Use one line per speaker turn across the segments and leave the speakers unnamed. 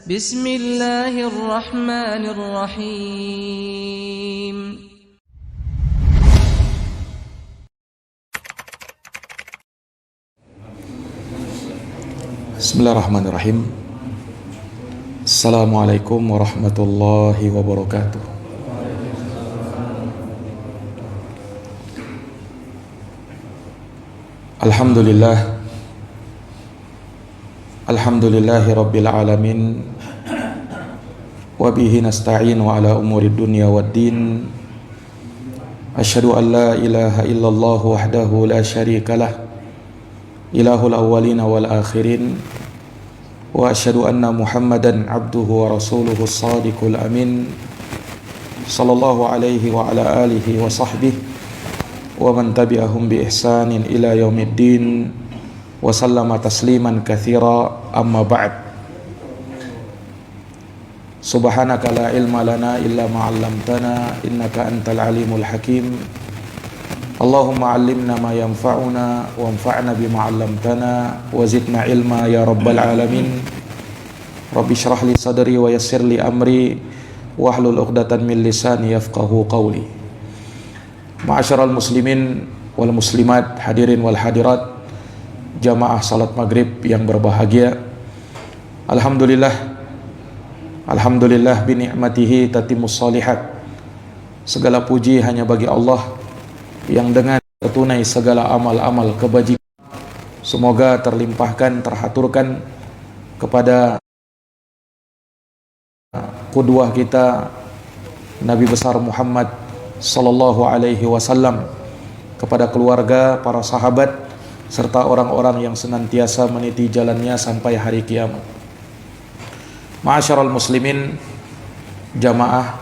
Bismillahirrahmanirrahim.
Bismillahirrahmanirrahim. Assalamualaikum warahmatullahi wabarakatuh. Alhamdulillahi rabbil alamin. Wabihi nasta'in wa ala umuri dunya waddin. Asyhadu an la ilaha illallah wahdahu la syarikalah, ilahul awwalina wal akhirin. Wa asyhadu anna Muhammadan abduhu wa rasuluhu as-sadiqul amin. Sallallahu alaihi wa ala alihi wa sahbihi wa man tabi'ahum bi ihsanin ila yaumiddin wa sallama tasliman katsira, amma ba'd. Subhanaka la ilma lana illa ma 'allamtana innaka antal alimul hakim. Allahumma 'allimna ma yanfa'una wanfa'na bima 'allamtana wa zidna ilma ya rabbal alamin. Rabbi shrah li sadri wa yassir li amri wahlul 'uqdatam min lisani yafqahu qawli. Ma'asyiral muslimin wal muslimat, hadirin wal hadirat, jamaah salat maghrib yang berbahagia. Alhamdulillah bi ni'matihi tatimmus shalihat. Segala puji hanya bagi Allah yang dengan tertunai segala amal-amal kebajikan semoga terlimpahkan, terhaturkan kepada qudwah kita Nabi besar Muhammad sallallahu alaihi wasallam, kepada keluarga, para sahabat, serta orang-orang yang senantiasa meniti jalannya sampai hari kiamat. Ma'asyiral muslimin, jamaah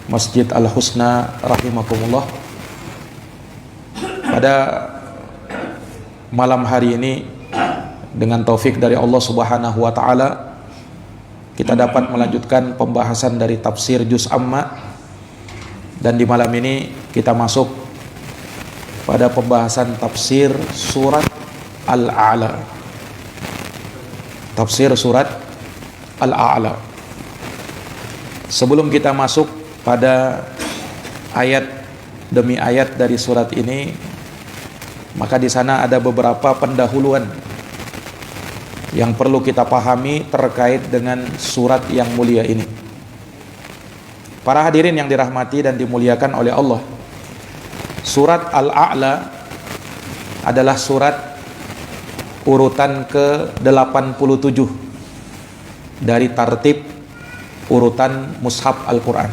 Masjid Al-Husna rahimakumullah. Pada malam hari ini, dengan taufik dari Allah Subhanahu wa taala, kita dapat melanjutkan pembahasan dari tafsir juz amma. Dan di malam ini kita masuk pada pembahasan tafsir surat Al-A'la. Tafsir surat Al-A'la. Sebelum kita masuk pada ayat demi ayat dari surat ini, maka di sana ada beberapa pendahuluan yang perlu kita pahami terkait dengan surat yang mulia ini. Para hadirin yang dirahmati dan dimuliakan oleh Allah, surat Al-A'la adalah surat urutan ke-87 dari tartib urutan mushaf Al-Quran.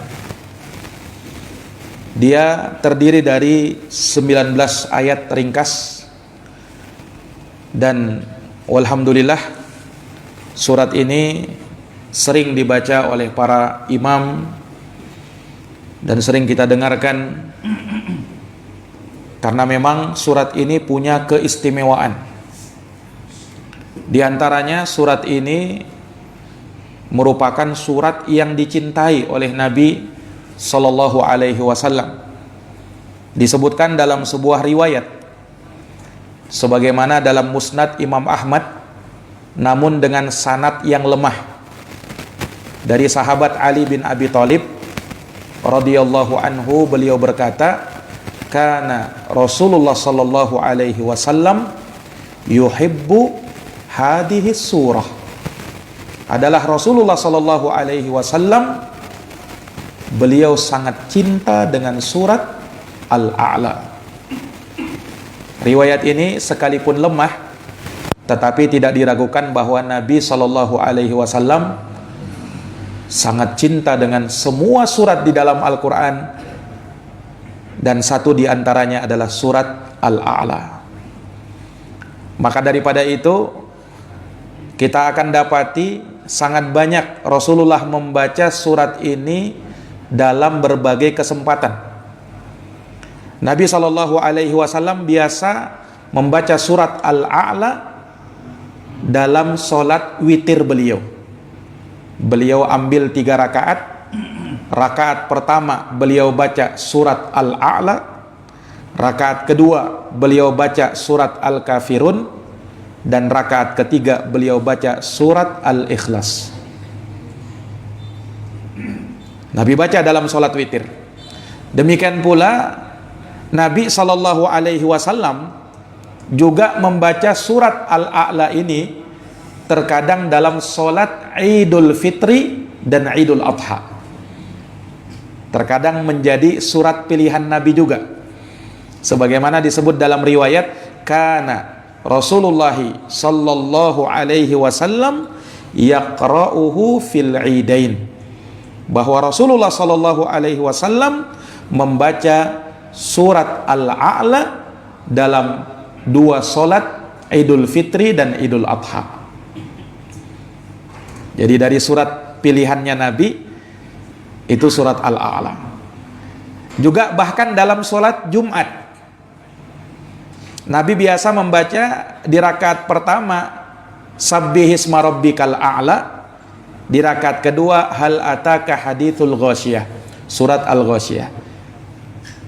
Dia terdiri dari 19 ayat ringkas, dan walhamdulillah surat ini sering dibaca oleh para imam dan sering kita dengarkan, karena memang surat ini punya keistimewaan. Di antaranya surat ini merupakan surat yang dicintai oleh Nabi sallallahu alaihi wasallam. Disebutkan dalam sebuah riwayat, sebagaimana dalam Musnad Imam Ahmad, namun dengan sanad yang lemah, dari sahabat Ali bin Abi Thalib radhiyallahu anhu, beliau berkata, kana Rasulullah sallallahu alaihi wasallam yuhibbu hadhihi surah. Adalah Rasulullah sallallahu alaihi wasallam, beliau sangat cinta dengan surat Al-A'la. Riwayat ini sekalipun lemah, tetapi tidak diragukan bahwa Nabi sallallahu alaihi wasallam sangat cinta dengan semua surat di dalam Al-Quran, dan satu di antaranya adalah surat Al-A'la. Maka daripada itu, kita akan dapati sangat banyak Rasulullah membaca surat ini dalam berbagai kesempatan. Nabi SAW biasa membaca surat Al-A'la dalam sholat witir beliau. Beliau ambil 3 rakaat. Rakaat pertama beliau baca surat Al-A'la, rakaat kedua beliau baca surat Al-Kafirun, dan rakaat ketiga beliau baca surat Al-Ikhlas. Nabi baca dalam sholat witir. Demikian pula Nabi SAW juga membaca surat Al-A'la ini terkadang dalam sholat Idul Fitri dan Idul Adha. Terkadang menjadi surat pilihan Nabi juga, sebagaimana disebut dalam riwayat, kana Rasulullah sallallahu alaihi wasallam yaqra'uhu fil idain, bahwa Rasulullah sallallahu alaihi wasallam membaca surat Al-A'la dalam dua solat Idul Fitri dan Idul Adha. Jadi dari surat pilihannya Nabi itu surat Al-A'la. Juga bahkan dalam solat Jumat, Nabi biasa membaca di rakaat pertama Sabbihisma rabbikal a'la, di rakaat kedua Hal ataka hadithul ghasyiyah, surat Al-Ghasyiyah.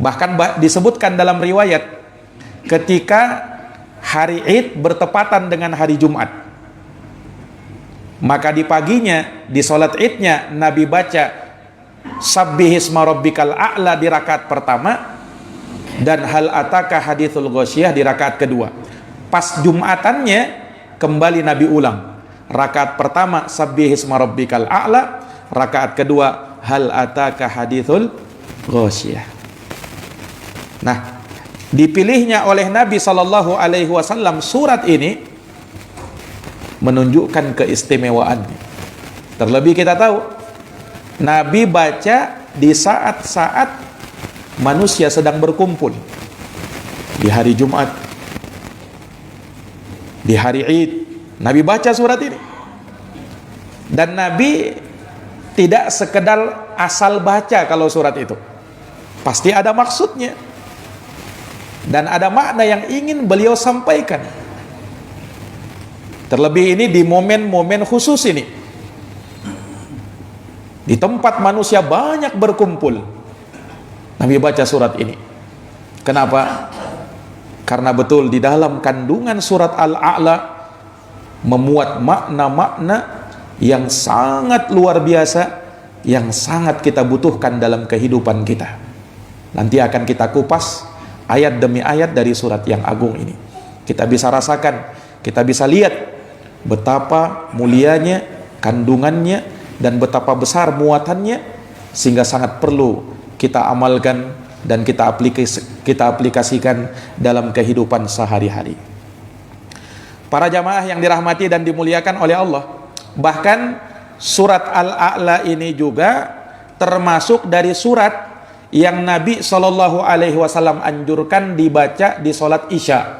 Bahkan disebutkan dalam riwayat ketika hari Id bertepatan dengan hari Jumat, maka di paginya di sholat Idnya Nabi baca Sabbihisma rabbikal a'la di rakaat pertama dan Hal ataka hadithul ghasyiyah di rakaat kedua. Pas Jumatannya kembali Nabi ulang, rakaat pertama Sabbihisma rabbikal a'la, rakaat kedua Hal ataka hadithul ghasyiyah. Nah, dipilihnya oleh Nabi Shallallahu Alaihi Wasallam surat ini menunjukkan keistimewaannya. Terlebih kita tahu Nabi baca di saat-saat manusia sedang berkumpul, di hari Jumat, di hari Id, Nabi baca surat ini. Dan Nabi tidak sekedar asal baca kalau surat itu, pasti ada maksudnya dan ada makna yang ingin beliau sampaikan. Terlebih ini di momen-momen khusus ini, di tempat manusia banyak berkumpul, Nabi baca surat ini. Kenapa? Karena betul di dalam kandungan surat Al-A'la memuat makna-makna yang sangat luar biasa, yang sangat kita butuhkan dalam kehidupan kita. Nanti akan kita kupas ayat demi ayat dari surat yang agung ini. Kita bisa rasakan, kita bisa lihat betapa mulianya kandungannya dan betapa besar muatannya, sehingga sangat perlu kita amalkan dan kita aplikasikan dalam kehidupan sehari-hari. Para jamaah yang dirahmati dan dimuliakan oleh Allah, bahkan surat Al-A'la ini juga termasuk dari surat yang Nabi Shallallahu Alaihi Wasallam anjurkan dibaca di sholat Isya.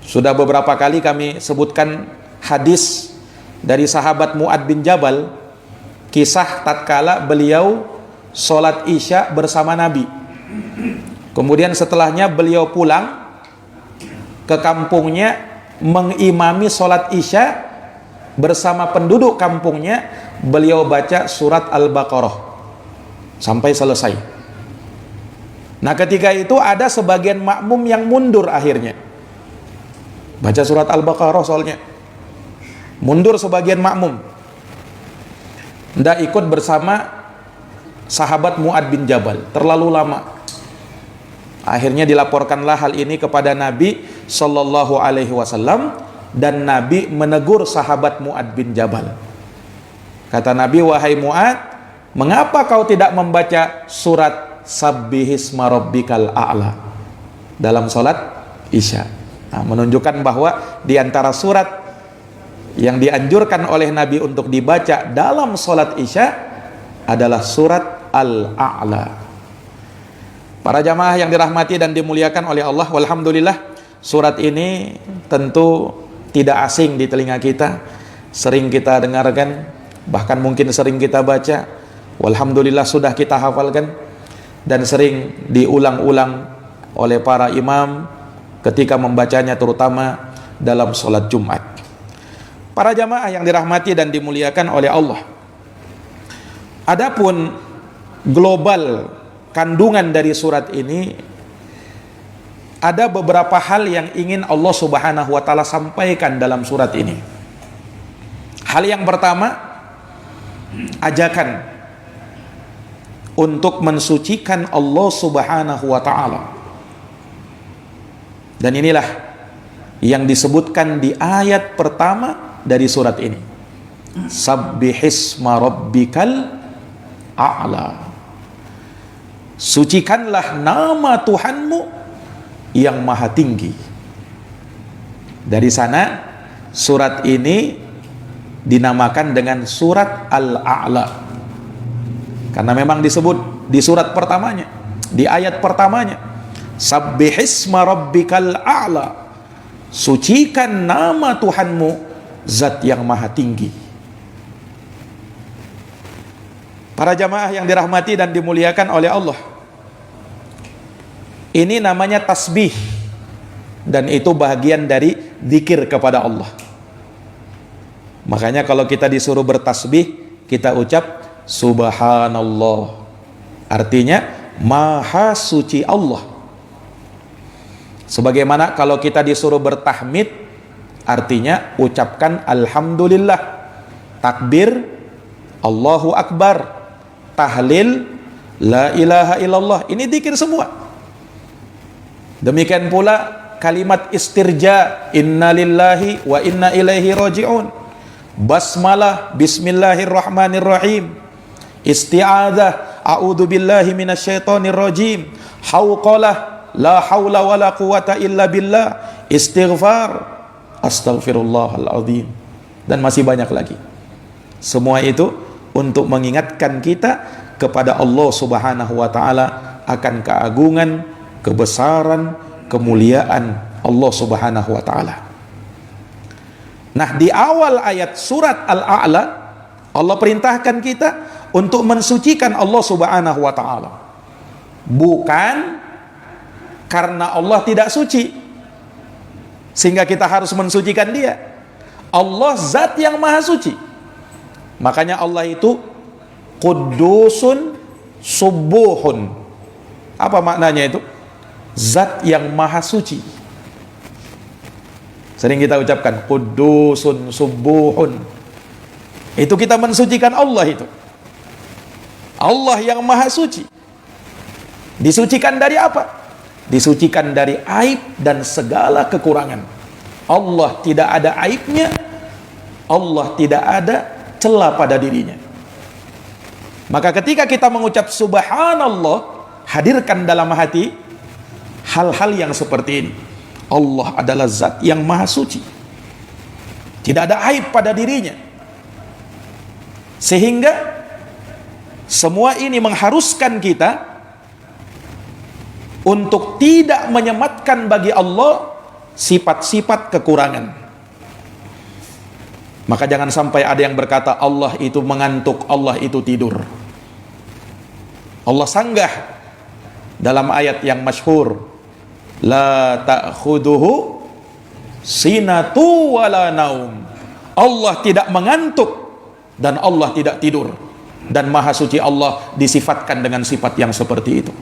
Sudah beberapa kali kami sebutkan hadis dari sahabat Mu'ad bin Jabal, kisah tatkala beliau sholat Isya bersama Nabi. Kemudian setelahnya beliau pulang ke kampungnya mengimami sholat Isya bersama penduduk kampungnya. Beliau baca surat Al-Baqarah sampai selesai. Nah, ketika itu ada sebagian makmum yang mundur akhirnya. Baca surat Al-Baqarah soalnya. Mundur sebagian makmum. Tidak ikut bersama sahabat Mu'ad bin Jabal. Terlalu lama. Akhirnya dilaporkanlah hal ini kepada Nabi Sallallahu Alaihi Wasallam, dan Nabi menegur sahabat Mu'ad bin Jabal. Kata Nabi, wahai Mu'ad, mengapa kau tidak membaca surat Sabbihisma rabbikal a'la dalam sholat Isya? Nah, menunjukkan bahwa di antara surat yang dianjurkan oleh Nabi untuk dibaca dalam sholat Isya adalah surat Al-A'la. Para jamaah yang dirahmati dan dimuliakan oleh Allah, walhamdulillah surat ini tentu tidak asing di telinga kita, sering kita dengarkan, bahkan mungkin sering kita baca. Walhamdulillah sudah kita hafalkan dan sering diulang-ulang oleh para imam ketika membacanya, terutama dalam sholat Jumat. Para jamaah yang dirahmati dan dimuliakan oleh Allah, adapun global kandungan dari surat ini, ada beberapa hal yang ingin Allah Subhanahu wa Ta'ala sampaikan dalam surat ini. Hal yang pertama, ajakan untuk mensucikan Allah Subhanahu wa taala. Dan inilah yang disebutkan di ayat pertama dari surat ini. Sabbihisma rabbikal a'la. Sucikanlah nama Tuhanmu yang maha tinggi. Dari sana surat ini dinamakan dengan surat Al-A'la, karena memang disebut di surat pertamanya, di ayat pertamanya, Sabbihisma rabbikal a'la, sucikan nama Tuhanmu zat yang maha tinggi. Para jamaah yang dirahmati dan dimuliakan oleh Allah, ini namanya tasbih, dan itu bahagian dari zikir kepada Allah. Makanya kalau kita disuruh bertasbih, kita ucap Subhanallah, artinya maha suci Allah. Sebagaimana kalau kita disuruh bertahmid, artinya ucapkan Alhamdulillah, takbir Allahu Akbar, tahlil La ilaha illallah, ini zikir semua. Demikian pula kalimat istirja, inna lillahi wa inna ilaihi raji'un, basmalah, bismillahirrahmanirrahim, isti'adzah, a'udzu billahi minasyaitonir rajim, hauqalah, la haula wala quwata illa billah, istighfar, astaghfirullahal azim, dan masih banyak lagi. Semua itu untuk mengingatkan kita kepada Allah Subhanahu wa taala akan keagungan, kebesaran, kemuliaan Allah Subhanahu wa taala. Nah, di awal ayat surat Al-A'la, Allah perintahkan kita untuk mensucikan Allah Subhanahu wa taala. Bukan karena Allah tidak suci sehingga kita harus mensucikan Dia. Allah zat yang maha suci. Makanya Allah itu Quddusun Subuhun. Apa maknanya itu? Zat yang maha suci. Sering kita ucapkan Quddusun Subuhun. Itu kita mensucikan Allah itu. Allah yang maha suci. Disucikan dari apa? Disucikan dari aib dan segala kekurangan. Allah tidak ada aibnya, Allah tidak ada celah pada dirinya. Maka ketika kita mengucap Subhanallah, hadirkan dalam hati hal-hal yang seperti ini. Allah adalah zat yang maha suci, tidak ada aib pada dirinya, sehingga semua ini mengharuskan kita untuk tidak menyematkan bagi Allah sifat-sifat kekurangan. Maka jangan sampai ada yang berkata Allah itu mengantuk, Allah itu tidur. Allah sanggah dalam ayat yang masyhur, la ta'khuduhu sinatu wala naum. Allah tidak mengantuk dan Allah tidak tidur. Dan maha suci Allah disifatkan dengan sifat yang seperti itu.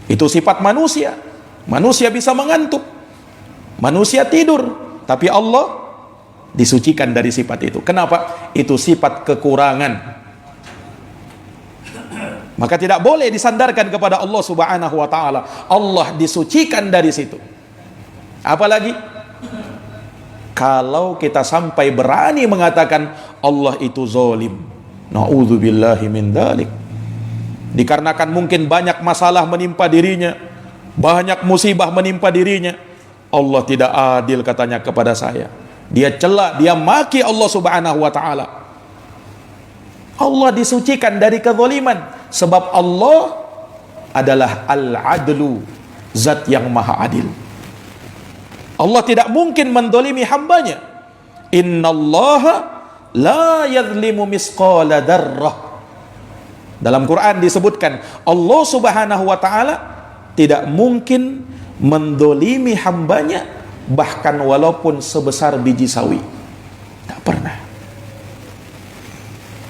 Itu sifat manusia. Manusia bisa mengantuk, manusia tidur, tapi Allah disucikan dari sifat itu. Kenapa? Itu sifat kekurangan. Maka tidak boleh disandarkan kepada Allah Subhanahu wa taala. Allah disucikan dari situ. Apalagi kalau kita sampai berani mengatakan Allah itu zalim. Na'udzubillahi min dzalik. Dikarenakan mungkin banyak masalah menimpa dirinya, banyak musibah menimpa dirinya, Allah tidak adil katanya kepada saya. Dia cela, dia maki Allah Subhanahu wa taala. Allah disucikan dari kezaliman, sebab Allah adalah al-adlu, zat yang maha adil. Allah tidak mungkin mendolimi hambanya. Innallaha la yadhlimu misqala darrah. Dalam Quran disebutkan Allah Subhanahu wa taala tidak mungkin mendolimi hambanya, bahkan walaupun sebesar biji sawi. Tak pernah.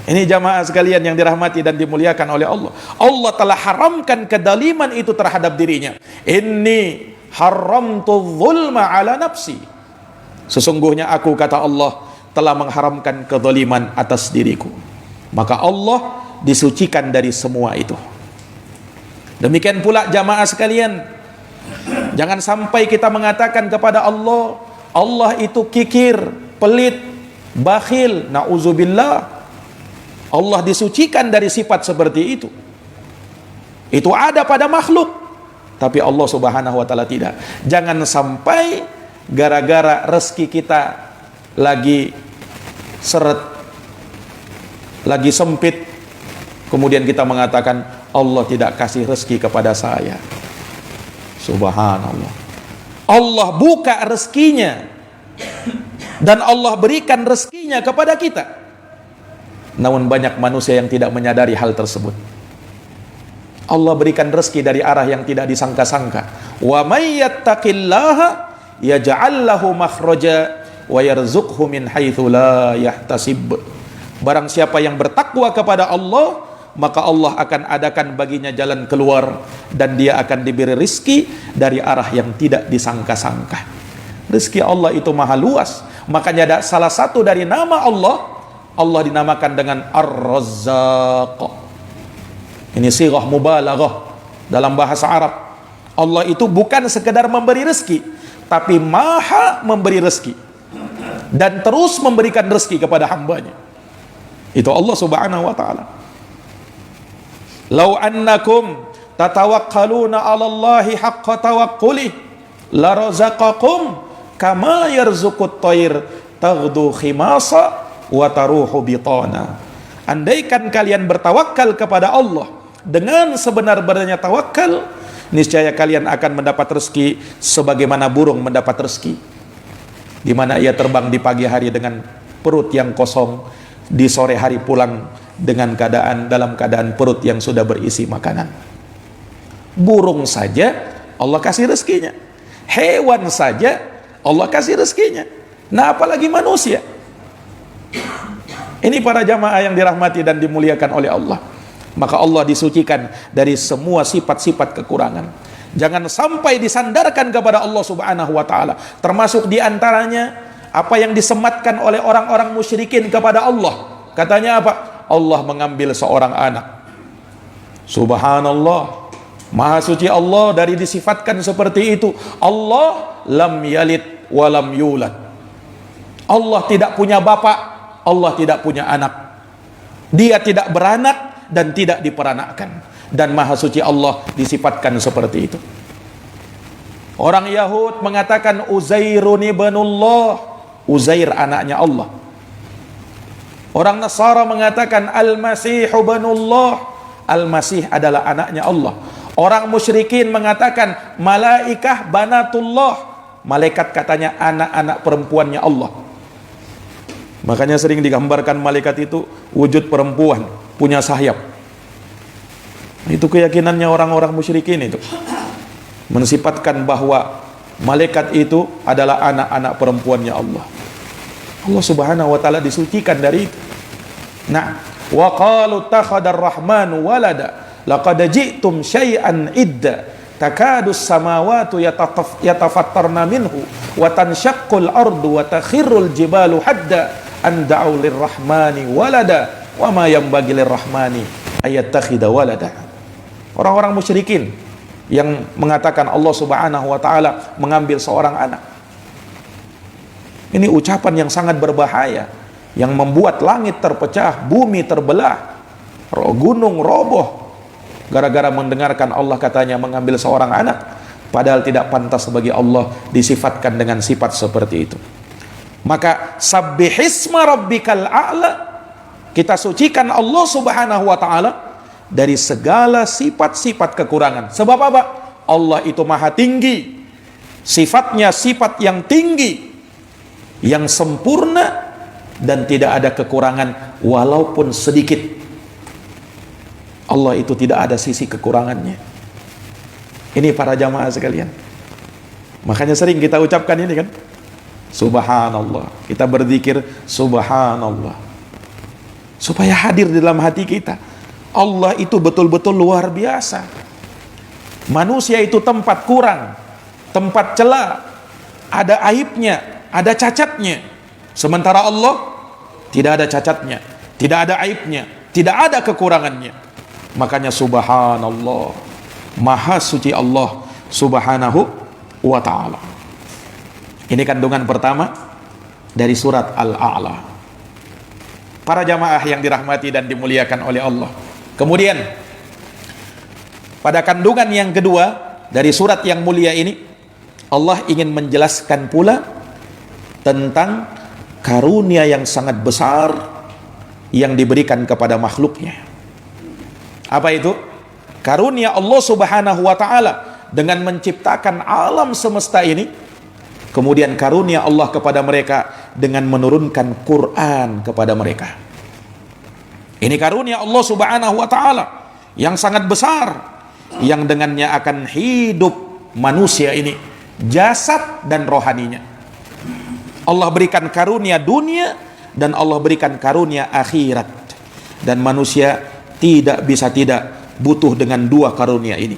Ini jamaah sekalian yang dirahmati dan dimuliakan oleh Allah. Allah telah haramkan kedaliman itu terhadap dirinya. Inni haramtu zulma ala nafsi. Sesungguhnya aku, kata Allah, telah mengharamkan kedaliman atas diriku. Maka Allah disucikan dari semua itu. Demikian pula jamaah sekalian, jangan sampai kita mengatakan kepada Allah, Allah itu kikir, pelit, bakhil. Na'udzubillah. Allah disucikan dari sifat seperti itu. Itu ada pada makhluk, tapi Allah subhanahu wa ta'ala tidak. Jangan sampai gara-gara rezeki kita lagi seret, lagi sempit, kemudian kita mengatakan Allah tidak kasih rezeki kepada saya. Subhanallah. Allah buka rezekinya dan Allah berikan rezekinya kepada kita. Namun banyak manusia yang tidak menyadari hal tersebut. Allah berikan rezeki dari arah yang tidak disangka-sangka. Wa may yattaqillaha yaj'al lahu makhraja wa yarzuqhu min haitsu la yahtasib. Barang siapa yang bertakwa kepada Allah, maka Allah akan adakan baginya jalan keluar dan dia akan diberi rizki dari arah yang tidak disangka-sangka. Rizki Allah itu maha luas. Makanya ada salah satu dari nama Allah, Allah dinamakan dengan Ar-Razzaq. Ini sighah mubalaghah dalam bahasa Arab. Allah itu bukan sekedar memberi rezeki, tapi maha memberi rezeki dan terus memberikan rezeki kepada hambanya. Itu Allah subhanahu wa ta'ala. Lau annakum tatawakkaluna 'ala Allahi haqqa tawakkuli la razaqakum kama yarzuqut thair taghdu khimasa wa taruhu bitana. Andaikan kalian bertawakal kepada Allah dengan sebenar-benarnya tawakal, niscaya kalian akan mendapat rezeki sebagaimana burung mendapat rezeki, di mana ia terbang di pagi hari dengan perut yang kosong, di sore hari pulang dengan dalam keadaan perut yang sudah berisi makanan. Burung saja Allah kasih rezekinya, hewan saja Allah kasih rezekinya, nah apalagi manusia. Ini para jamaah yang dirahmati dan dimuliakan oleh Allah. Maka Allah disucikan dari semua sifat-sifat kekurangan. Jangan sampai disandarkan kepada Allah subhanahu wa ta'ala. Termasuk diantaranya apa yang disematkan oleh orang-orang musyrikin kepada Allah. Katanya apa? Allah mengambil seorang anak. Subhanallah, maha suci Allah dari disifatkan seperti itu. Allah lam yalid wa lam yulad. Allah tidak punya bapak, Allah tidak punya anak. Dia tidak beranak dan tidak diperanakkan. Dan maha suci Allah disifatkan seperti itu. Orang Yahud mengatakan Uzairun ibnullah, Uzair anaknya Allah. Orang Nasara mengatakan Al-Masih ibnullah, Al-Masih adalah anaknya Allah. Orang musyrikin mengatakan malaikah banatullah, malaikat katanya anak-anak perempuannya Allah. Makanya sering digambarkan malaikat itu wujud perempuan, punya sayap. Itu keyakinannya orang-orang musyrikin itu. Mensifatkan bahwa malaikat itu adalah anak-anak perempuannya Allah. Allah subhanahu wa ta'ala disucikan dari itu. Nah, wa qalu takhadar rahmanu walada laqad ji'tum syai'an idda takadu samawatu yatafattarna minhu wa tanshaqqul ardu wa takhirrul jibalu hadda an da'u lirrahmani walada wa ma yanbaghi lirrahmani ayattakhidha walada. Orang-orang musyrikin yang mengatakan Allah subhanahu wa ta'ala mengambil seorang anak. Ini ucapan yang sangat berbahaya, yang membuat langit terpecah, bumi terbelah, gunung roboh, gara-gara mendengarkan Allah katanya mengambil seorang anak, padahal tidak pantas bagi Allah disifatkan dengan sifat seperti itu. Maka sabbihisma rabbikal a'la, kita sucikan Allah subhanahu wa ta'ala dari segala sifat-sifat kekurangan. Sebab apa? Allah itu maha tinggi, sifatnya sifat yang tinggi, yang sempurna, dan tidak ada kekurangan walaupun sedikit. Allah itu tidak ada sisi kekurangannya. Ini para jamaah sekalian, makanya sering kita ucapkan ini kan, subhanallah, kita berzikir subhanallah, supaya hadir di dalam hati kita. Allah itu betul-betul luar biasa. Manusia itu tempat kurang, tempat celah, ada aibnya, ada cacatnya. Sementara Allah tidak ada cacatnya, tidak ada aibnya. tidak ada kekurangannya. Makanya subhanallah, maha suci Allah subhanahu wa ta'ala. Ini kandungan pertama dari surat Al-A'la. Para jamaah yang dirahmati dan dimuliakan oleh Allah. Kemudian pada kandungan yang kedua dari surat yang mulia ini, Allah ingin menjelaskan pula tentang karunia yang sangat besar yang diberikan kepada makhluknya. Apa itu? Karunia Allah subhanahu wa ta'ala dengan menciptakan alam semesta ini. Kemudian karunia Allah kepada mereka dengan menurunkan Quran kepada mereka. Ini karunia Allah subhanahu wa ta'ala yang sangat besar, yang dengannya akan hidup manusia ini, jasad dan rohaninya. Allah berikan karunia dunia dan Allah berikan karunia akhirat. Dan manusia tidak bisa tidak butuh dengan dua karunia ini.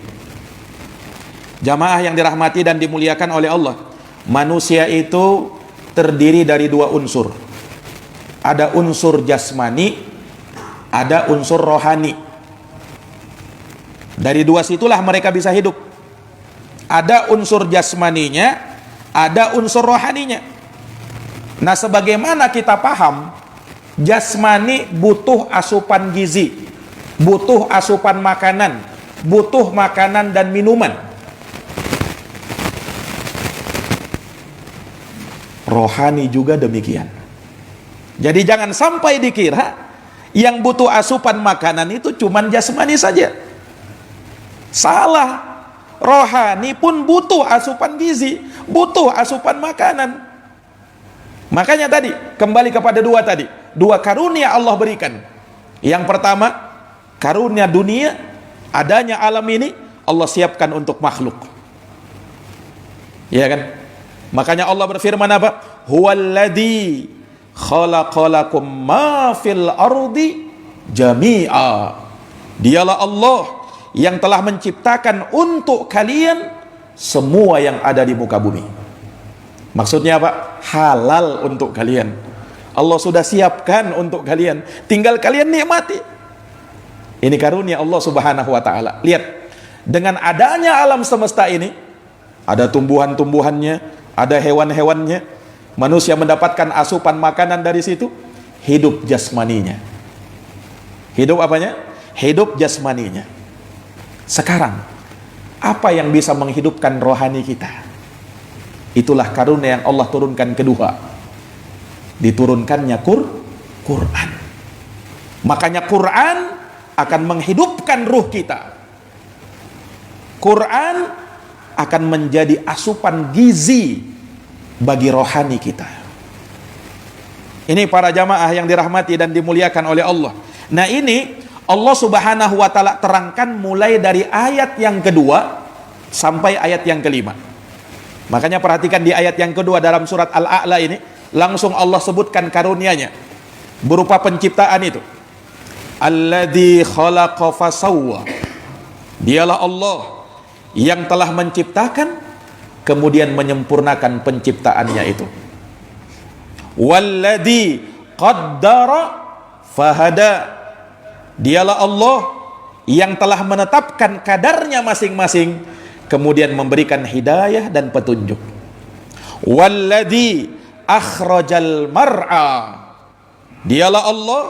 Jamaah yang dirahmati dan dimuliakan oleh Allah, manusia itu terdiri dari dua unsur. Ada unsur jasmani, ada unsur rohani. Dari dua situlah mereka bisa hidup. Ada unsur jasmaninya, ada unsur rohaninya. Nah, sebagaimana kita paham, jasmani butuh asupan gizi, butuh asupan makanan, butuh makanan dan minuman. Rohani juga demikian. Jadi jangan sampai dikira yang butuh asupan makanan itu cuman jasmani saja. Salah. Rohani pun butuh asupan gizi, butuh asupan makanan. Makanya tadi, kembali kepada dua tadi, dua karunia Allah berikan. Yang pertama, karunia dunia, adanya alam ini Allah siapkan untuk makhluk. Ya kan? Makanya Allah berfirman apa? Huwallazi khalaqalakum ma fil ardi jami'a. Dialah Allah yang telah menciptakan untuk kalian semua yang ada di muka bumi. Maksudnya apa? Halal untuk kalian. Allah sudah siapkan untuk kalian, tinggal kalian nikmati. Ini karunia Allah subhanahu wa ta'ala. Lihat, dengan adanya alam semesta ini, ada tumbuhan-tumbuhannya, ada hewan-hewannya, manusia mendapatkan asupan makanan dari situ, hidup jasmaninya. Hidup apanya? Hidup jasmaninya. Sekarang, apa yang bisa menghidupkan rohani kita? Itulah karunia yang Allah turunkan kedua. Diturunkannya Quran. Makanya Quran akan menghidupkan ruh kita. Quran akan menjadi asupan gizi bagi rohani kita. Ini para jamaah yang dirahmati dan dimuliakan oleh Allah. Nah, ini Allah subhanahu wa ta'ala terangkan mulai dari ayat yang kedua sampai ayat yang kelima. Makanya perhatikan di ayat yang kedua dalam surat Al-A'la ini, langsung Allah sebutkan karunianya berupa penciptaan itu. Alladzi khalaqa fasawwa. Dialah Allah yang telah menciptakan kemudian menyempurnakan penciptaannya itu. Walladzi qaddara fahada. Dialah Allah yang telah menetapkan kadarnya masing-masing kemudian memberikan hidayah dan petunjuk. Walladzi akhrajal mar'a. Dialah Allah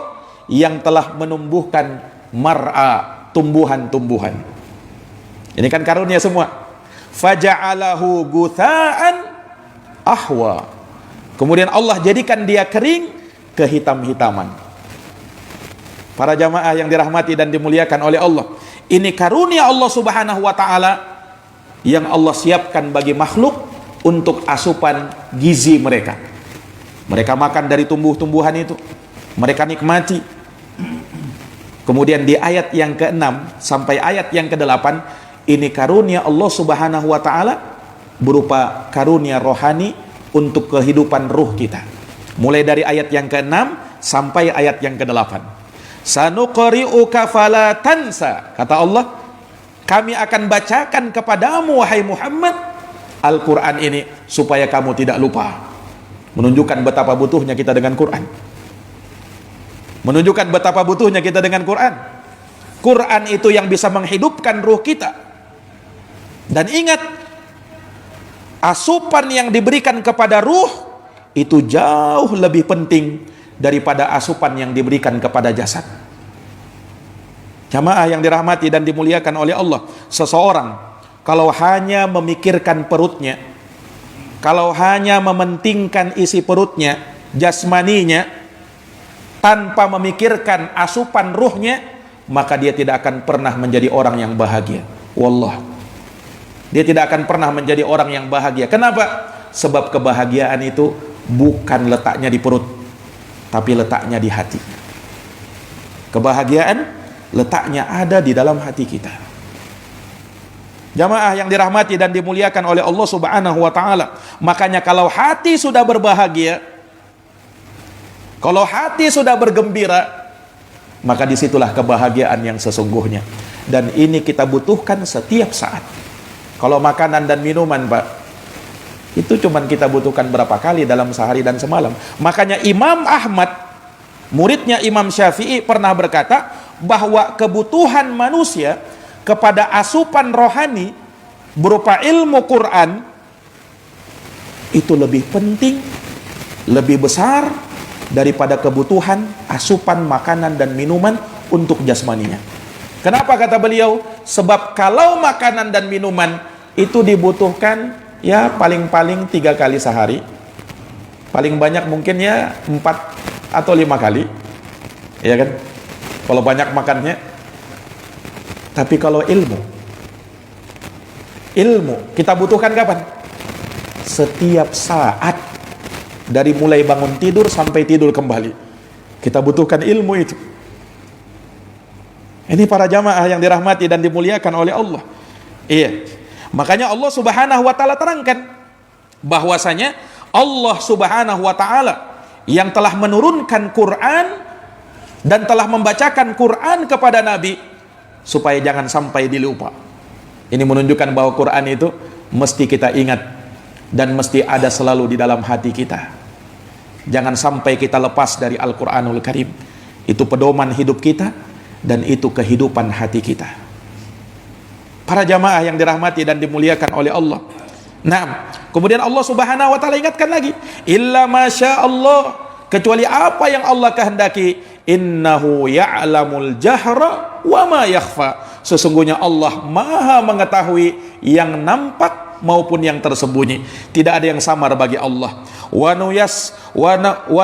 yang telah menumbuhkan mar'a, tumbuhan-tumbuhan. Ini kan karunia semua. Faja'alahu gutha'an ahwa. Kemudian Allah jadikan dia kering kehitam-hitaman. Para jamaah yang dirahmati dan dimuliakan oleh Allah, ini karunia Allah subhanahu wa ta'ala yang Allah siapkan bagi makhluk untuk asupan gizi mereka. Mereka makan dari tumbuh-tumbuhan itu, mereka nikmati. Kemudian di ayat yang ke-6 sampai ayat yang ke-8, ini karunia Allah subhanahu wa ta'ala berupa karunia rohani untuk kehidupan ruh kita. Mulai dari ayat yang ke-6 sampai ayat yang ke-8. Sanuqri'uka fala tansa. Kata Allah, kami akan bacakan kepadamu wahai Muhammad Al-Quran ini supaya kamu tidak lupa. Menunjukkan betapa butuhnya kita dengan Quran. Menunjukkan betapa butuhnya kita dengan Quran. Quran itu yang bisa menghidupkan ruh kita. Dan ingat, asupan yang diberikan kepada ruh itu jauh lebih penting daripada asupan yang diberikan kepada jasad. Jamaah yang dirahmati dan dimuliakan oleh Allah, seseorang kalau hanya memikirkan perutnya, kalau hanya mementingkan isi perutnya, jasmaninya, tanpa memikirkan asupan ruhnya, maka dia tidak akan pernah menjadi orang yang bahagia. Wallah, dia tidak akan pernah menjadi orang yang bahagia. Kenapa? Sebab kebahagiaan itu bukan letaknya di perut, tapi letaknya di hati. Kebahagiaan letaknya ada di dalam hati kita. Jamaah yang dirahmati dan dimuliakan oleh Allah Subhanahu wa taala. Makanya kalau hati sudah berbahagia, kalau hati sudah bergembira, maka disitulah kebahagiaan yang sesungguhnya. Dan ini kita butuhkan setiap saat. Kalau makanan dan minuman, Pak, itu cuman kita butuhkan berapa kali dalam sehari dan semalam. Makanya Imam Ahmad, muridnya Imam Syafi'i, pernah berkata bahwa kebutuhan manusia kepada asupan rohani berupa ilmu Quran itu lebih penting, lebih besar daripada kebutuhan asupan makanan dan minuman untuk jasmaninya. Kenapa kata beliau? Sebab kalau makanan dan minuman itu dibutuhkan ya paling-paling 3 kali sehari, paling banyak mungkin ya 4 atau 5 kali, ya kan, kalau banyak makannya. Tapi kalau ilmu kita butuhkan kapan? Setiap saat, dari mulai bangun tidur sampai tidur kembali, kita butuhkan ilmu itu. Ini para jamaah yang dirahmati dan dimuliakan oleh Allah. Iya, makanya Allah Subhanahu wa taala terangkan bahwasanya Allah Subhanahu wa taala yang telah menurunkan Quran dan telah membacakan Quran kepada Nabi supaya jangan sampai dilupa. Ini menunjukkan bahwa Quran itu mesti kita ingat dan mesti ada selalu di dalam hati kita. Jangan sampai kita lepas dari Al-Quranul Karim. Itu pedoman hidup kita dan itu kehidupan hati kita. Para jamaah yang dirahmati dan dimuliakan oleh Allah. Nah, kemudian Allah Subhanahu wa taala ingatkan lagi, illa masya Allah, kecuali apa yang Allah kehendaki. Innahu ya'lamul jahra wa ma yakhfa. Sesungguhnya Allah Maha mengetahui yang nampak maupun yang tersembunyi. Tidak ada yang samar bagi Allah. Wa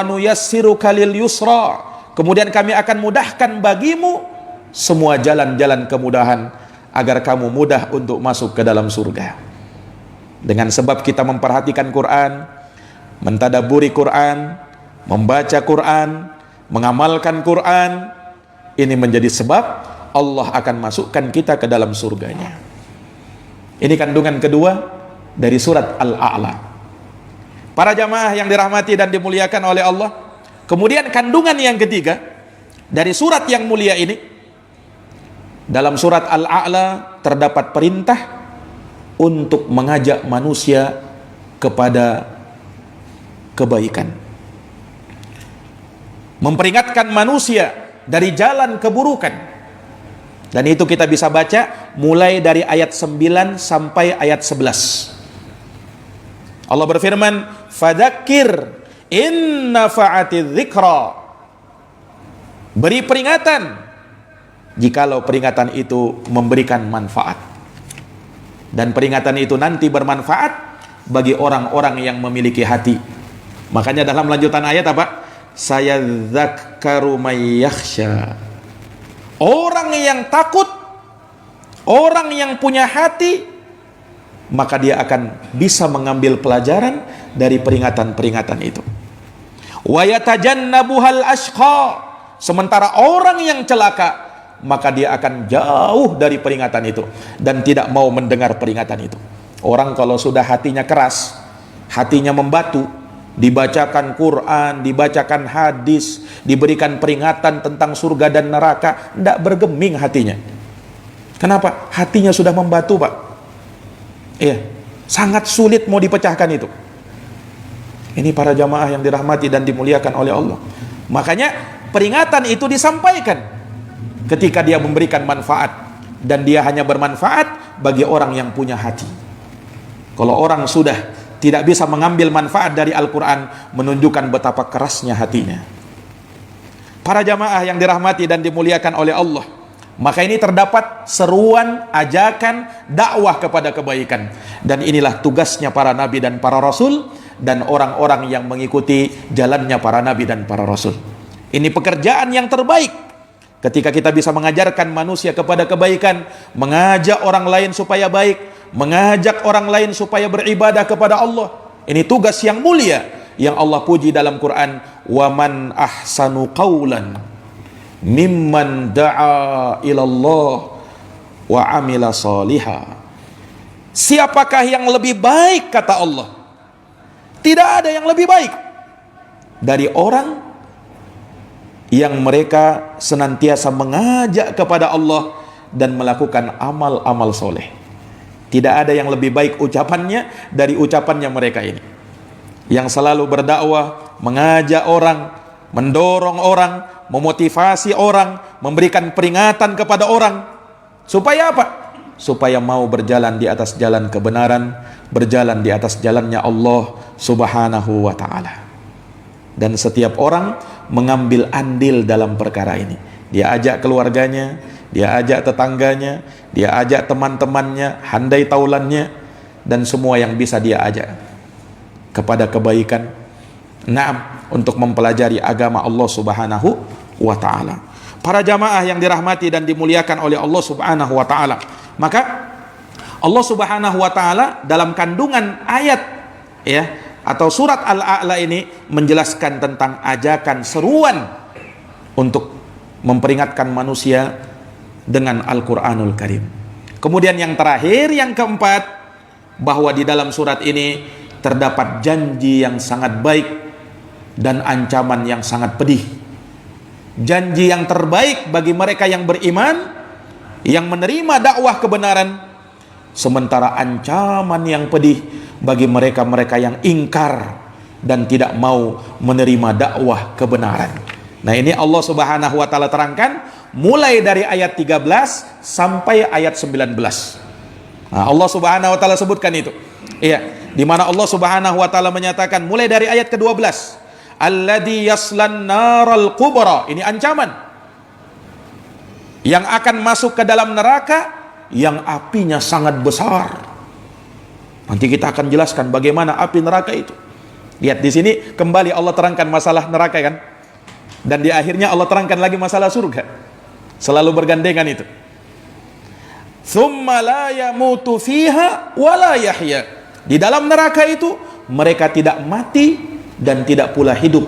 nuyassiruka lil yusra. Kemudian kami akan mudahkan bagimu semua jalan-jalan kemudahan agar kamu mudah untuk masuk ke dalam surga. Dengan sebab kita memperhatikan Quran, mentadaburi Quran, membaca Quran, mengamalkan Quran, ini menjadi sebab Allah akan masukkan kita ke dalam surganya. Ini kandungan kedua dari surat Al-A'la. Para jamaah yang dirahmati dan dimuliakan oleh Allah, kemudian kandungan yang ketiga dari surat yang mulia ini, dalam surat Al-A'la terdapat perintah untuk mengajak manusia kepada kebaikan, memperingatkan manusia dari jalan keburukan. Dan itu kita bisa baca mulai dari ayat 9 sampai ayat 11. Allah berfirman, fadzakir in nafa'atiz dzikra. Beri peringatan jikalau peringatan itu memberikan manfaat. Dan peringatan itu nanti bermanfaat bagi orang-orang yang memiliki hati. Makanya dalam lanjutan ayat apa? Saya dzakkaru may yakhsha. Orang yang takut, orang yang punya hati, maka dia akan bisa mengambil pelajaran dari peringatan-peringatan itu. Wa yatajannabuhal ashqa. Sementara orang yang celaka, maka dia akan jauh dari peringatan itu dan tidak mau mendengar peringatan itu. Orang kalau sudah hatinya keras, hatinya membatu, dibacakan Quran, dibacakan hadis, diberikan peringatan tentang surga dan neraka, tidak bergeming hatinya. Kenapa? Hatinya sudah membatu, Pak. Iya, sangat sulit mau dipecahkan itu. Ini para jamaah yang dirahmati dan dimuliakan oleh Allah. Makanya peringatan itu disampaikan ketika dia memberikan manfaat, dan dia hanya bermanfaat bagi orang yang punya hati. Kalau orang sudah tidak bisa mengambil manfaat dari Al-Quran, menunjukkan betapa kerasnya hatinya. Para jamaah yang dirahmati dan dimuliakan oleh Allah, maka ini terdapat seruan, ajakan, dakwah kepada kebaikan. Dan inilah tugasnya para nabi dan para rasul, dan orang-orang yang mengikuti jalannya para nabi dan para rasul. Ini pekerjaan yang terbaik ketika kita bisa mengajarkan manusia kepada kebaikan, mengajak orang lain supaya baik, mengajak orang lain supaya beribadah kepada Allah. Ini tugas yang mulia yang Allah puji dalam Quran, wa man ahsanu qawlan mimman da'a ilallah wa amila salihah. Siapakah yang lebih baik, kata Allah? Tidak ada yang lebih baik dari orang yang mereka senantiasa mengajak kepada Allah dan melakukan amal-amal soleh. Tidak ada yang lebih baik ucapannya dari ucapannya mereka ini, yang selalu berdakwah, mengajak orang, mendorong orang, memotivasi orang, memberikan peringatan kepada orang. Supaya apa? Supaya mau berjalan di atas jalan kebenaran, berjalan di atas jalannya Allah Subhanahu wa ta'ala. Dan setiap orang mengambil andil dalam perkara ini. Dia ajak keluarganya, dia ajak tetangganya, dia ajak teman-temannya, handai taulannya, dan semua yang bisa dia ajak kepada kebaikan. Naam, untuk mempelajari agama Allah Subhanahu wa ta'ala. Para jamaah yang dirahmati dan dimuliakan oleh Allah Subhanahu wa ta'ala, maka Allah Subhanahu wa ta'ala dalam kandungan ayat atau surat Al-A'la ini menjelaskan tentang ajakan, seruan untuk memperingatkan manusia dengan Al-Quranul Karim. Kemudian yang terakhir, yang keempat, bahwa di dalam surat ini terdapat janji yang sangat baik dan ancaman yang sangat pedih. Janji yang terbaik bagi mereka yang beriman, yang menerima dakwah kebenaran, sementara ancaman yang pedih bagi mereka-mereka yang ingkar dan tidak mau menerima dakwah kebenaran. Nah, ini Allah Subhanahu wa ta'ala terangkan mulai dari ayat 13 sampai ayat 19. Nah, Allah Subhanahu wa ta'ala sebutkan itu. Iya, di mana Allah Subhanahu wa ta'ala menyatakan mulai dari ayat ke-12, alladzi yaslan naral kubra, ini ancaman yang akan masuk ke dalam neraka yang apinya sangat besar. Nanti kita akan jelaskan bagaimana api neraka itu. Lihat di sini kembali Allah terangkan masalah neraka kan, dan di akhirnya Allah terangkan lagi masalah surga. Selalu bergandengan itu. Tsumma la yamutu fiha wa la yahya. Di dalam neraka itu mereka tidak mati dan tidak pula hidup.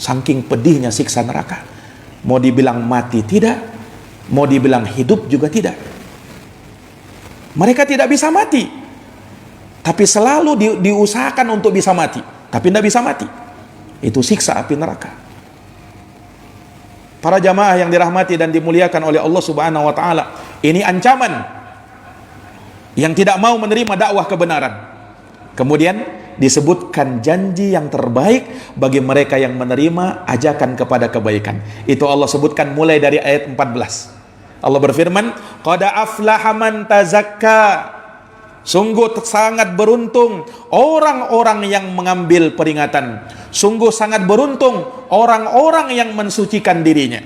Saking pedihnya siksa neraka. Mau dibilang mati tidak, mau dibilang hidup juga tidak. Mereka tidak bisa mati, tapi selalu diusahakan untuk bisa mati, tapi tidak bisa mati. Itu siksa api neraka. Para jamaah yang dirahmati dan dimuliakan oleh Allah Subhanahu wa ta'ala, ini ancaman yang tidak mau menerima dakwah kebenaran. Kemudian disebutkan janji yang terbaik bagi mereka yang menerima ajakan kepada kebaikan. Itu Allah sebutkan mulai dari ayat 14. Allah berfirman, qad aflaha man tazakka. Sungguh sangat beruntung orang-orang yang mengambil peringatan. Sungguh sangat beruntung orang-orang yang mensucikan dirinya.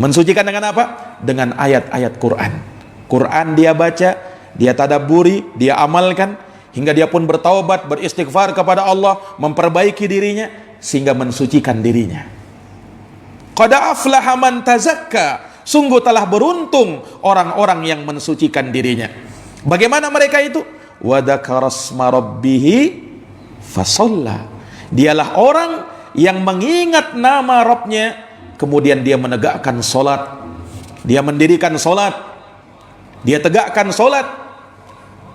Mensucikan dengan apa? Dengan ayat-ayat Quran. Quran dia baca, dia tadabburi, dia amalkan, hingga dia pun bertaubat, beristighfar kepada Allah, memperbaiki dirinya, sehingga mensucikan dirinya. Qad aflaha man tazakka. Sungguh telah beruntung orang-orang yang mensucikan dirinya. Bagaimana mereka itu? Wa dzakarasma rabbih fasalla. Dialah orang yang mengingat nama Rabbnya, kemudian dia menegakkan solat, dia mendirikan solat, dia tegakkan solat.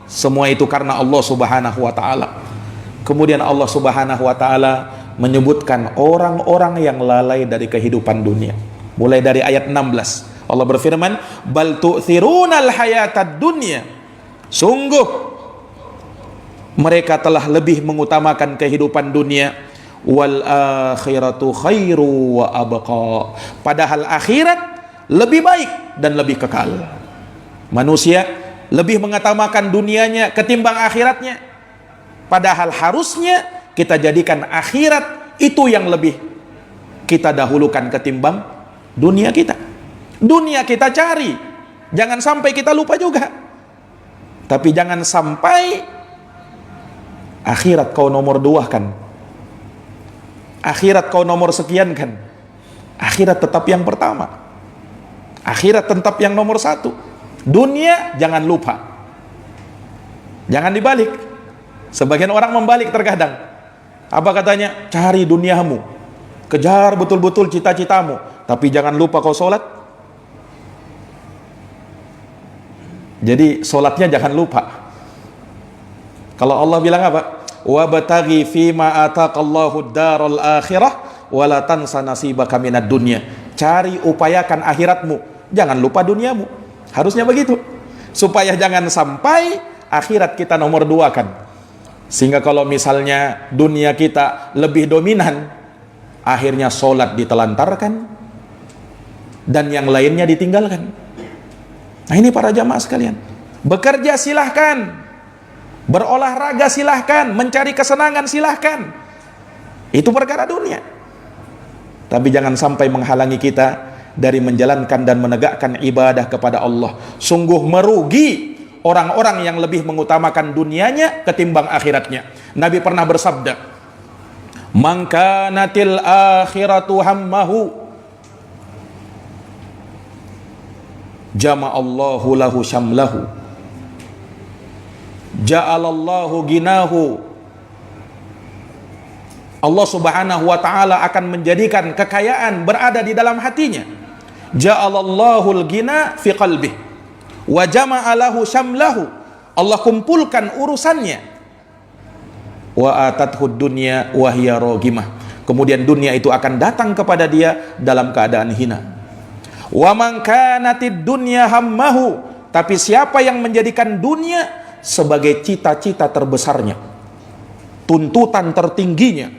Semua itu karena Allah Subhanahu wa ta'ala. Kemudian Allah Subhanahu wa ta'ala menyebutkan orang-orang yang lalai dari kehidupan dunia. Mulai dari ayat 16 Allah berfirman, bal tu'thirunal hayatad dunya. Sungguh mereka telah lebih mengutamakan kehidupan dunia. wal akhiratu khairu wa abqa. Padahal akhirat lebih baik dan lebih kekal. Manusia lebih mengutamakan dunianya ketimbang akhiratnya. Padahal harusnya kita jadikan akhirat itu yang lebih kita dahulukan ketimbang dunia kita. Dunia kita cari, jangan sampai kita lupa juga. Tapi jangan sampai akhirat kau nomor dua kan, akhirat kau nomor sekian kan. Akhirat tetap yang pertama, akhirat tetap yang nomor satu. Dunia jangan lupa, jangan dibalik. Sebagian orang membalik terkadang. Apa katanya? Cari duniamu, kejar betul-betul cita-citamu, tapi jangan lupa kau sholat. Jadi sholatnya jangan lupa. Kalau Allah bilang apa? Wabtaghi fima ataqallahu daral akhirah wala tansa nasibaka minad dunya. Cari, upayakan akhiratmu, jangan lupa duniamu. Harusnya begitu, supaya jangan sampai akhirat kita nomor dua kan. Sehingga kalau misalnya dunia kita lebih dominan, akhirnya sholat ditelantarkan dan yang lainnya ditinggalkan. Nah ini para jamaah sekalian, bekerja silahkan, berolahraga silahkan, mencari kesenangan silahkan, itu perkara dunia. Tapi jangan sampai menghalangi kita dari menjalankan dan menegakkan ibadah kepada Allah. Sungguh merugi orang-orang yang lebih mengutamakan dunianya ketimbang akhiratnya. Nabi pernah bersabda, "Man kanatil akhiratu hammahu jama'allahu lahu syamlahu ja'alallahu ginahu." Allah subhanahu wa ta'ala akan menjadikan kekayaan berada di dalam hatinya. Ja'alallahul gina fi qalbih wa jama'alahu syamlahu. Allah kumpulkan urusannya. Wa atathud dunya wa hiya ragimah. Kemudian dunia itu akan datang kepada dia dalam keadaan hina. Wa man kanatid dunya hammahu. Tapi siapa yang menjadikan dunia sebagai cita-cita terbesarnya, tuntutan tertingginya,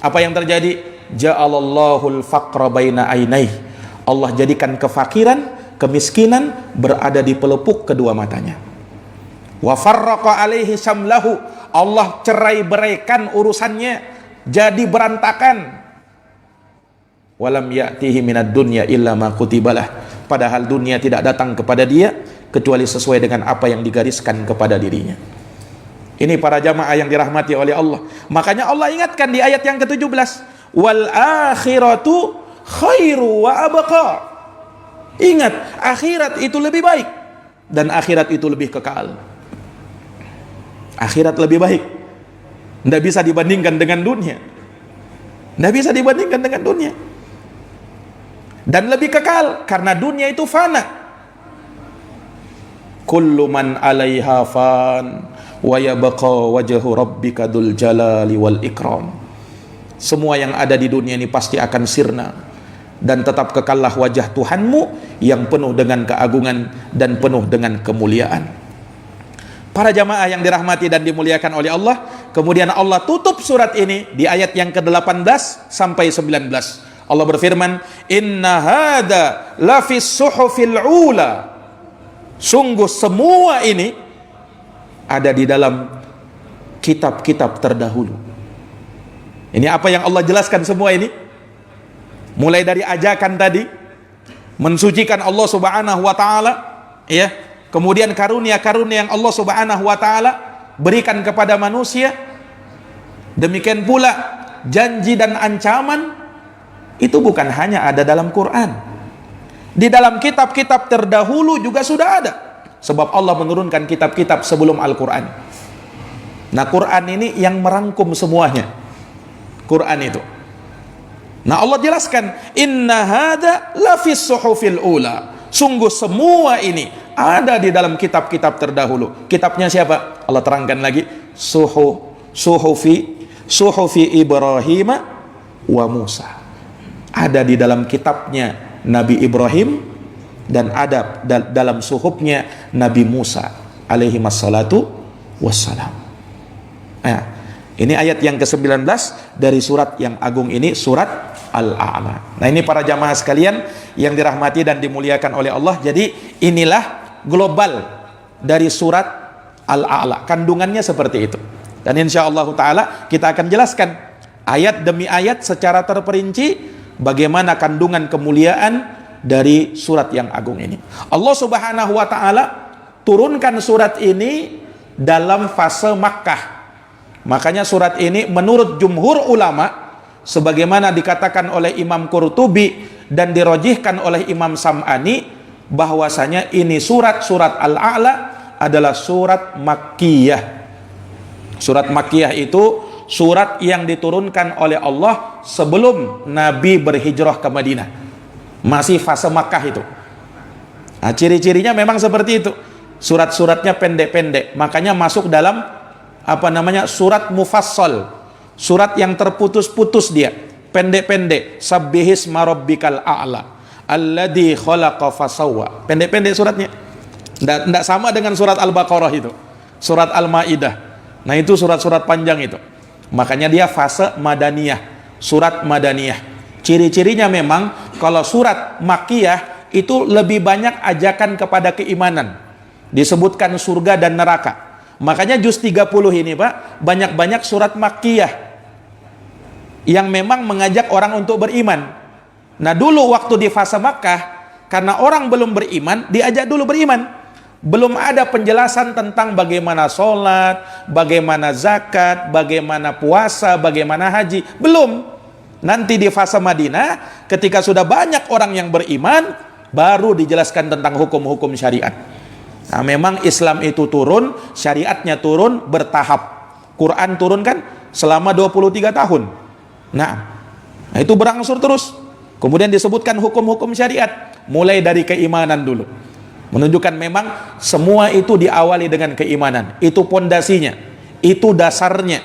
apa yang terjadi? Ja'alallahul faqra baina ainaihi. Allah jadikan kefakiran, kemiskinan berada di pelepuk kedua matanya. Wa farraqa alaihi syamlahu. Allah cerai-beraikan urusannya, jadi berantakan. Walam ya'tihi minad dunya illa ma kutibalah. Padahal dunia tidak datang kepada dia kecuali sesuai dengan apa yang digariskan kepada dirinya. Ini para jamaah yang dirahmati oleh Allah. Makanya Allah ingatkan di ayat yang ke-17, wal akhiratu khairu wa abqa. Ingat, akhirat itu lebih baik dan akhirat itu lebih kekal. Akhirat lebih baik, tidak bisa dibandingkan dengan dunia, tidak bisa dibandingkan dengan dunia, dan lebih kekal karena dunia itu fana. Kullu man 'alaiha fan wa yabqa wajhu rabbika dzul jalali wal ikram. Semua yang ada di dunia ini pasti akan sirna dan tetap kekallah wajah Tuhanmu yang penuh dengan keagungan dan penuh dengan kemuliaan. Para jamaah yang dirahmati dan dimuliakan oleh Allah, kemudian Allah tutup surat ini di ayat yang ke-18 sampai 19. Allah berfirman, "Inna hadza lafis suhufil ula." Sungguh semua ini ada di dalam kitab-kitab terdahulu. Ini apa yang Allah jelaskan semua ini? Mulai dari ajakan tadi, mensucikan Allah subhanahu wa ta'ala, ya. Kemudian karunia-karunia yang Allah subhanahu wa ta'ala berikan kepada manusia. Demikian pula janji dan ancaman, itu bukan hanya ada dalam Quran. Di dalam kitab-kitab terdahulu juga sudah ada. Sebab Allah menurunkan kitab-kitab sebelum Al-Quran. Nah, Quran ini yang merangkum semuanya. Quran itu. Nah, Allah jelaskan, inna hadza lafis suhufil ula. Sungguh semua ini ada di dalam kitab-kitab terdahulu. Kitabnya siapa? Allah terangkan lagi, suhufi Ibrahim wa Musa. Ada di dalam kitabnya Nabi Ibrahim dan ada dalam suhufnya Nabi Musa alaihi wassalatu wassalam. Nah, Ini ayat yang ke-19 dari surat yang agung ini, surat Al-A'la. Nah, ini para jamaah sekalian yang dirahmati dan dimuliakan oleh Allah. Jadi inilah global dari surat Al-A'la. Kandungannya seperti itu. Dan insyaallah ta'ala kita akan jelaskan ayat demi ayat secara terperinci bagaimana kandungan kemuliaan dari surat yang agung ini. Allah Subhanahu wa ta'ala turunkan surat ini dalam fase Makkah. Makanya surat ini menurut jumhur ulama, sebagaimana dikatakan oleh Imam Qurtubi dan dirojihkan oleh Imam Sam'ani, bahwasanya ini surat Al-A'la adalah surat Makkiyah. Surat Makkiyah itu surat yang diturunkan oleh Allah sebelum Nabi berhijrah ke Madinah. Masih fase Makkah itu. Nah, ciri-cirinya memang seperti itu. Surat-suratnya pendek-pendek, makanya masuk dalam surat mufassal, surat yang terputus-putus, dia pendek-pendek. Sabbihisma rabbikal a'la alladzi khalaqa fasawwa. Pendek-pendek suratnya. Tidak sama dengan surat Al-Baqarah itu, surat Al-Maidah. Nah, itu surat-surat panjang itu. Makanya dia fase madaniyah, surat madaniyah. Ciri-cirinya memang kalau surat Makkiyah itu lebih banyak ajakan kepada keimanan. Disebutkan surga dan neraka. Makanya juz 30 ini, Pak, banyak-banyak surat Makkiyah yang memang mengajak orang untuk beriman. Nah, dulu waktu di fase Makkah, karena orang belum beriman, diajak dulu beriman. Belum ada penjelasan tentang bagaimana sholat, bagaimana zakat, bagaimana puasa, bagaimana haji. Belum. Nanti di fase Madinah, ketika sudah banyak orang yang beriman, baru dijelaskan tentang hukum-hukum syariat. Nah, memang Islam itu turun, syariatnya turun bertahap. Quran turun kan selama 23 tahun. Nah, itu berangsur terus. Kemudian disebutkan hukum-hukum syariat, mulai dari keimanan dulu. Menunjukkan memang semua itu diawali dengan keimanan. Itu pondasinya, itu dasarnya.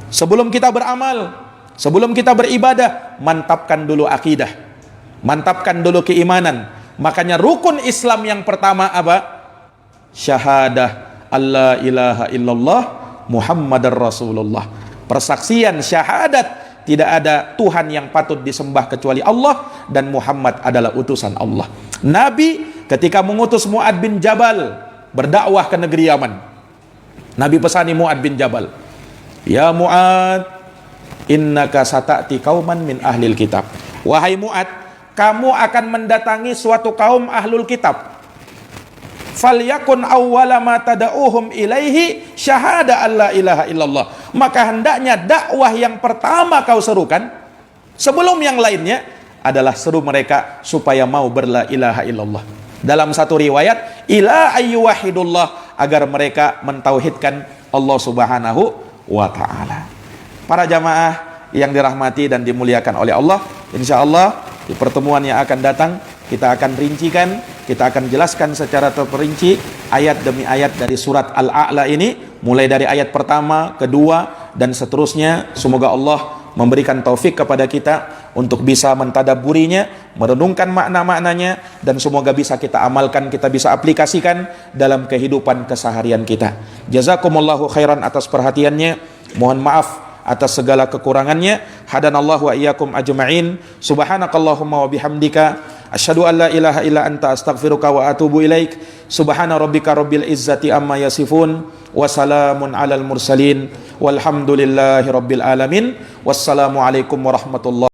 Sebelum kita beramal, sebelum kita beribadah, mantapkan dulu akidah, mantapkan dulu keimanan. Makanya rukun Islam yang pertama apa? Syahadah alla ilaha illallah Muhammadar Rasulullah. Persaksian syahadat tidak ada Tuhan yang patut disembah kecuali Allah dan Muhammad adalah utusan Allah. Nabi ketika mengutus Mu'ad bin Jabal berdakwah ke negeri Yaman, Nabi pesani Mu'ad bin Jabal, ya Mu'ad, innaka sata'ti qauman min ahlil kitab. Wahai Mu'ad, kamu akan mendatangi suatu kaum ahlul kitab. Falyakun awwala ma tada'uhum ilaihi syahada alla ilaha illallah. Maka hendaknya dakwah yang pertama kau serukan sebelum yang lainnya adalah seru mereka supaya mau berla ilaha illallah. Dalam satu riwayat, ila ayyuwahidullah, agar mereka mentauhidkan Allah Subhanahu wa ta'ala. Para jamaah yang dirahmati dan dimuliakan oleh Allah, insyaallah di pertemuan yang akan datang kita akan rincikan, kita akan jelaskan secara terperinci ayat demi ayat dari surat Al-A'la ini, mulai dari ayat pertama, kedua, dan seterusnya. Semoga Allah memberikan taufik kepada kita untuk bisa mentadabburinya, merenungkan makna-maknanya, dan semoga bisa kita amalkan, kita bisa aplikasikan dalam kehidupan keseharian kita. Jazakumullahu khairan atas perhatiannya. Mohon maaf atas segala kekurangannya. Hadanallahu wa iyyakum ajma'in. Subhanakallahumma wa bihamdika asyhadu an la ilaha illa anta astaghfiruka wa atubu ilaik. Subhana rabbika rabbil izzati amma yasifun wa salamun alal mursalin walhamdulillahi rabbil alamin. Wassalamu alaikum warahmatullahi